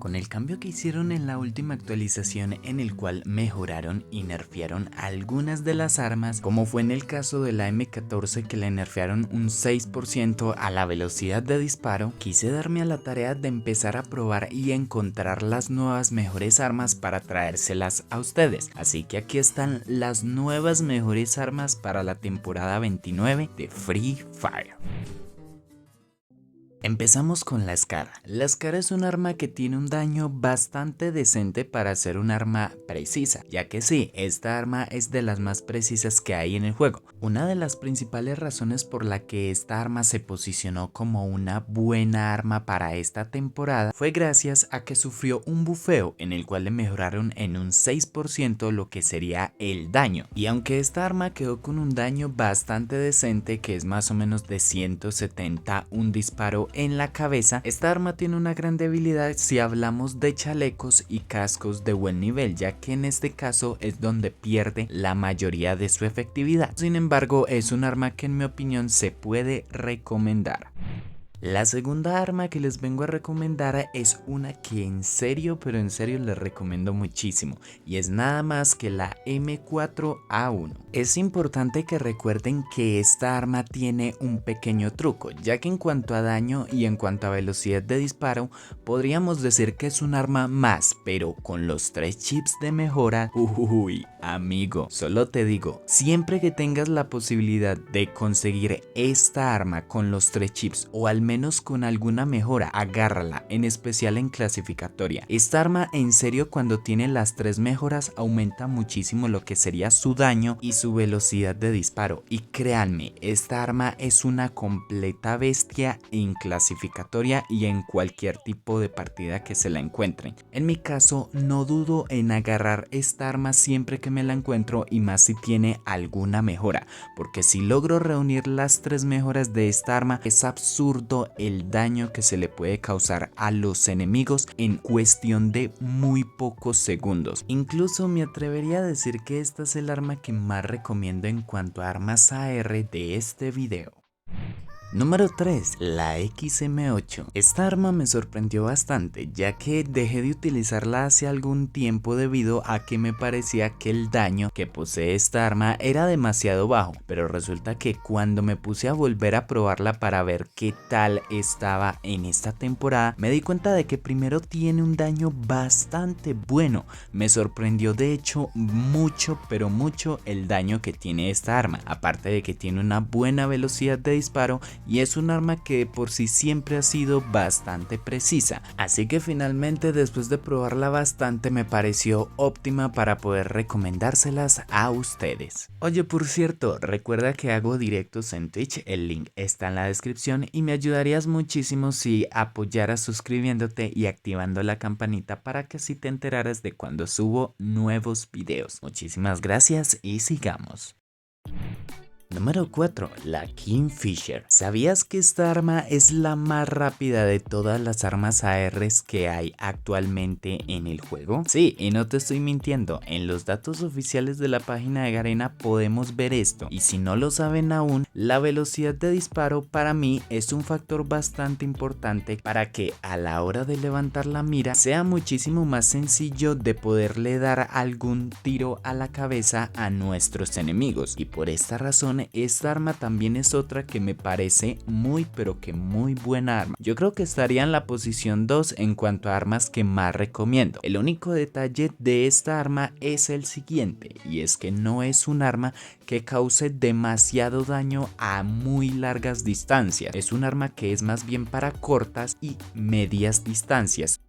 Con el cambio que hicieron en la última actualización en el cual mejoraron y nerfearon algunas de las armas, como fue en el caso de la M14 que le nerfearon un 6% a la velocidad de disparo, quise darme a la tarea de empezar a probar y encontrar las nuevas mejores armas para traérselas a ustedes. Así que aquí están las nuevas mejores armas para la temporada 29 de Free Fire. Empezamos con la Scar. La Scar es un arma que tiene un daño bastante decente para ser un arma precisa, ya que sí, esta arma es de las más precisas que hay en el juego. Una de las principales razones por la que esta arma se posicionó como una buena arma para esta temporada fue gracias a que sufrió un bufeo en el cual le mejoraron en un 6% lo que sería el daño. Y aunque esta arma quedó con un daño bastante decente, que es más o menos de 170 un disparo en la cabeza, esta arma tiene una gran debilidad si hablamos de chalecos y cascos de buen nivel, ya que en este caso es donde pierde la mayoría de su efectividad. Sin embargo, es un arma que en mi opinión se puede recomendar. La segunda arma que les vengo a recomendar es una que en serio, pero en serio les recomiendo muchísimo, y es nada más que la M4A1. Es importante que recuerden que esta arma tiene un pequeño truco, ya que en cuanto a daño y en cuanto a velocidad de disparo, podríamos decir que es un arma más, pero con los 3 chips de mejora, uy, amigo, solo te digo, siempre que tengas la posibilidad de conseguir esta arma con los 3 chips o al menos con alguna mejora, agárrala, en especial en clasificatoria. Esta arma en serio cuando tiene las 3 mejoras aumenta muchísimo lo que sería su daño y su velocidad de disparo, y créanme, esta arma es una completa bestia en clasificatoria y en cualquier tipo de partida que se la encuentren. En mi caso no dudo en agarrar esta arma siempre que me la encuentro, y más si tiene alguna mejora, porque si logro reunir las 3 mejoras de esta arma es absurdo el daño que se le puede causar a los enemigos en cuestión de muy pocos segundos. Incluso me atrevería a decir que esta es el arma que más recomiendo en cuanto a armas AR de este video. Número 3. La XM8. Esta arma me sorprendió bastante, ya que dejé de utilizarla hace algún tiempo debido a que me parecía que el daño que posee esta arma era demasiado bajo, pero resulta que cuando me puse a volver a probarla para ver qué tal estaba en esta temporada, me di cuenta de que primero tiene un daño bastante bueno. Me sorprendió de hecho mucho, pero mucho el daño que tiene esta arma, aparte de que tiene una buena velocidad de disparo y es un arma que por sí siempre ha sido bastante precisa, así que finalmente después de probarla bastante me pareció óptima para poder recomendárselas a ustedes. Oye, por cierto, recuerda que hago directos en Twitch, el link está en la descripción, y me ayudarías muchísimo si apoyaras suscribiéndote y activando la campanita para que así te enteraras de cuando subo nuevos videos. Muchísimas gracias y sigamos. Número 4. La Kingfisher. ¿Sabías que esta arma es la más rápida de todas las armas ARs que hay actualmente en el juego? Sí, y no te estoy mintiendo, en los datos oficiales de la página de Garena podemos ver esto, y si no lo saben aún, la velocidad de disparo para mí es un factor bastante importante para que a la hora de levantar la mira sea muchísimo más sencillo de poderle dar algún tiro a la cabeza a nuestros enemigos, y por esta razón esta arma también es otra que me parece muy pero que muy buena arma. Yo creo que estaría en la posición 2 en cuanto a armas que más recomiendo. El único detalle de esta arma es el siguiente, y es que no es un arma que cause demasiado daño a muy largas distancias. Es un arma que es más bien para cortas y medias distancias.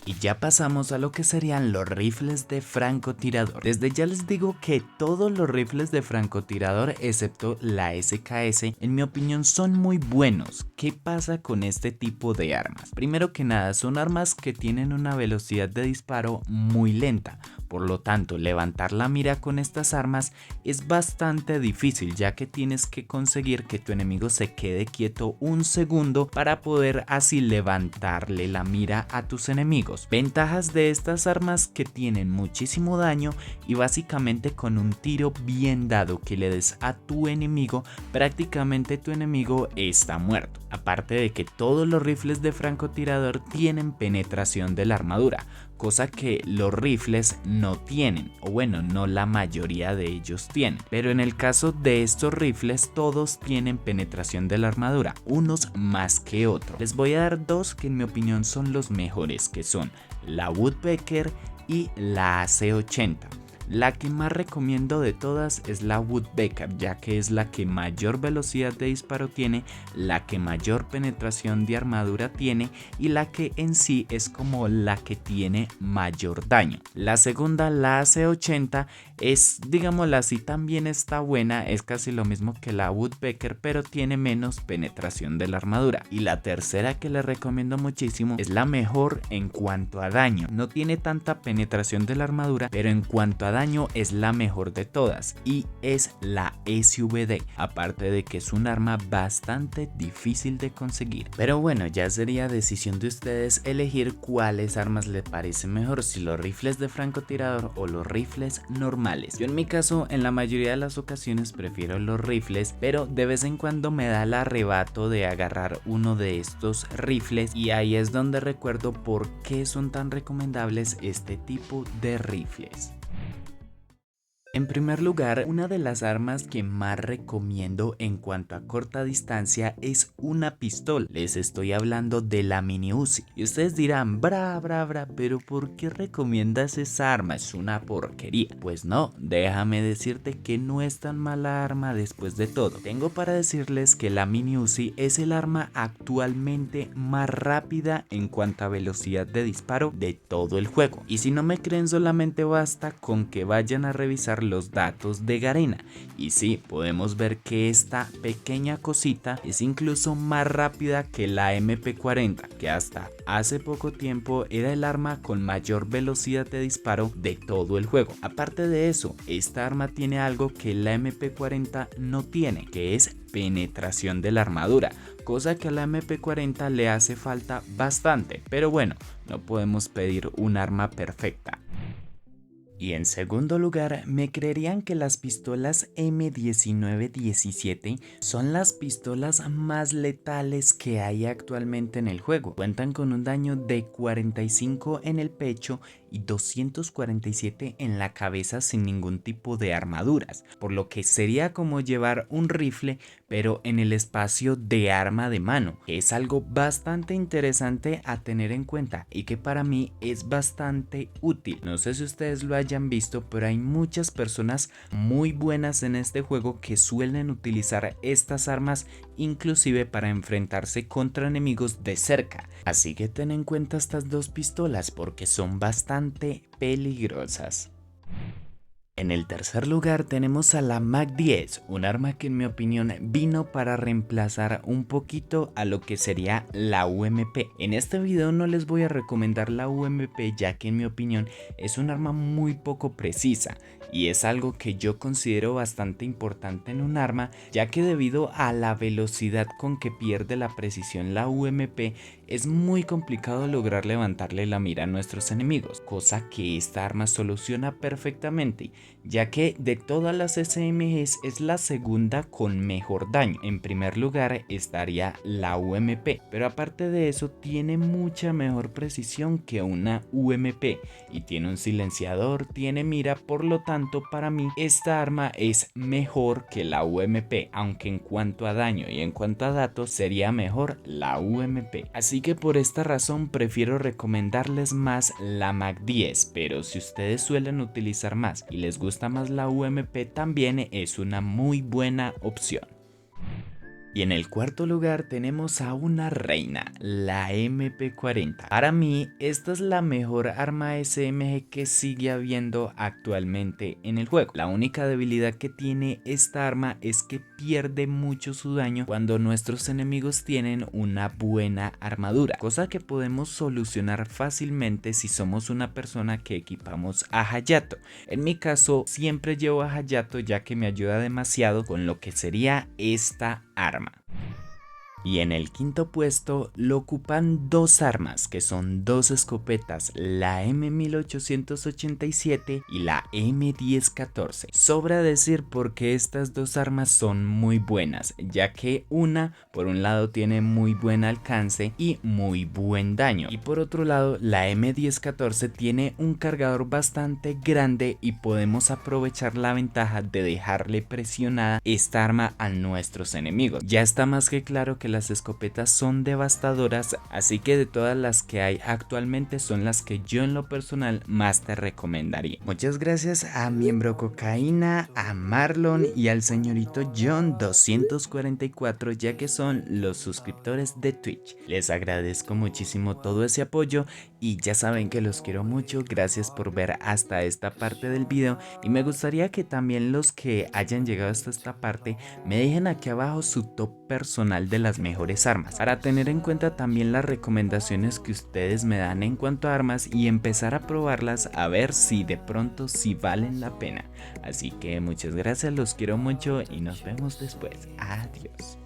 Y ya pasamos a lo que serían los rifles de francotirador. Desde ya les digo que todos los rifles de francotirador excepto la SKS en mi opinión son muy buenos. ¿Qué pasa con este tipo de armas? Primero que nada, son armas que tienen una velocidad de disparo muy lenta, Por lo tanto, levantar la mira con estas armas es bastante difícil, ya que tienes que conseguir que tu enemigo se quede quieto un segundo para poder así levantarle la mira a tus enemigos. Ventajas de estas armas que tienen muchísimo daño y básicamente con un tiro bien dado que le des a tu enemigo, prácticamente tu enemigo está muerto. Aparte de que todos los rifles de francotirador tienen penetración de la armadura, cosa que los rifles no tienen, o bueno, no la mayoría de ellos tienen. Pero en el caso de estos rifles, todos tienen penetración de la armadura, unos más que otros. Les voy a dar dos que en mi opinión son los mejores, que son la Woodpecker y la AC-80. La que más recomiendo de todas es la Woodpecker, ya que es la que mayor velocidad de disparo tiene, la que mayor penetración de armadura tiene y la que en sí es como la que tiene mayor daño. La segunda, la AC-80, es, digámoslo así, también está buena, es casi lo mismo que la Woodpecker, pero tiene menos penetración de la armadura. Y la tercera que les recomiendo muchísimo es la mejor en cuanto a daño. No tiene tanta penetración de la armadura, pero en cuanto a daño es la mejor de todas y es la SVD, aparte de que es un arma bastante difícil de conseguir. Pero bueno, ya sería decisión de ustedes elegir cuáles armas les parecen mejor, si los rifles de francotirador o los rifles normales. Yo en mi caso en la mayoría de las ocasiones prefiero los rifles, pero de vez en cuando me da el arrebato de agarrar uno de estos rifles y ahí es donde recuerdo por qué son tan recomendables este tipo de rifles. En primer lugar, una de las armas que más recomiendo en cuanto a corta distancia es una pistola. Les estoy hablando de la Mini Uzi. Y ustedes dirán, bra, pero ¿por qué recomiendas esa arma? Es una porquería. Pues no, déjame decirte que no es tan mala arma después de todo. Tengo para decirles que la Mini Uzi es el arma actualmente más rápida en cuanto a velocidad de disparo de todo el juego. Y si no me creen, solamente basta con que vayan a revisar los datos de Garena y sí, podemos ver que esta pequeña cosita es incluso más rápida que la MP40, que hasta hace poco tiempo era el arma con mayor velocidad de disparo de todo el juego. Aparte de eso, esta arma tiene algo que la MP40 no tiene, que es penetración de la armadura, cosa que a la MP40 le hace falta bastante, pero bueno, no podemos pedir un arma perfecta. Y en segundo lugar, me creerían que las pistolas M1917 son las pistolas más letales que hay actualmente en el juego. Cuentan con un daño de 45 en el pecho y 247 en la cabeza sin ningún tipo de armaduras, por lo que sería como llevar un rifle pero en el espacio de arma de mano, que es algo bastante interesante a tener en cuenta y que para mí es bastante útil. No sé si ustedes lo hayan visto, pero hay muchas personas muy buenas en este juego que suelen utilizar estas armas inclusive para enfrentarse contra enemigos de cerca. Así que ten en cuenta estas dos pistolas porque son bastante peligrosas. En el tercer lugar tenemos a la Mac-10, un arma que en mi opinión vino para reemplazar un poquito a lo que sería la UMP. En este video no les voy a recomendar la UMP, ya que en mi opinión es un arma muy poco precisa y es algo que yo considero bastante importante en un arma, ya que debido a la velocidad con que pierde la precisión la UMP es muy complicado lograr levantarle la mira a nuestros enemigos, cosa que esta arma soluciona perfectamente, ya que de todas las SMGs es la segunda con mejor daño. En primer lugar estaría la UMP, pero aparte de eso tiene mucha mejor precisión que una UMP y tiene un silenciador, tiene mira, por lo tanto para mí esta arma es mejor que la UMP, aunque en cuanto a daño y en cuanto a datos sería mejor la UMP. Así que por esta razón prefiero recomendarles más la Mac-10, pero si ustedes suelen utilizar más y les gusta más la UMP, también es una muy buena opción. Y en el cuarto lugar tenemos a una reina, la MP40. Para mí, esta es la mejor arma SMG que sigue habiendo actualmente en el juego. La única debilidad que tiene esta arma es que pierde mucho su daño cuando nuestros enemigos tienen una buena armadura, cosa que podemos solucionar fácilmente si somos una persona que equipamos a Hayato. En mi caso, siempre llevo a Hayato ya que me ayuda demasiado con lo que sería esta arma. Y en el quinto puesto lo ocupan dos armas que son dos escopetas, la M1887 y la M1014. Sobra decir porque estas dos armas son muy buenas, ya que una por un lado tiene muy buen alcance y muy buen daño, y por otro lado la M1014 tiene un cargador bastante grande y podemos aprovechar la ventaja de dejarle presionada esta arma a nuestros enemigos. Ya está más que claro que las escopetas son devastadoras, así que de todas las que hay actualmente son las que yo en lo personal más te recomendaría. Muchas gracias a Miembro Cocaína, a Marlon y al señorito John 244, ya que son los suscriptores de Twitch. Les agradezco muchísimo todo ese apoyo y ya saben que los quiero mucho. Gracias por ver hasta esta parte del video y me gustaría que también los que hayan llegado hasta esta parte me dejen aquí abajo su top personal de las mejores armas, para tener en cuenta también las recomendaciones que ustedes me dan en cuanto a armas y empezar a probarlas a ver si de pronto si valen la pena. Así que muchas gracias, los quiero mucho y nos vemos después. Adiós.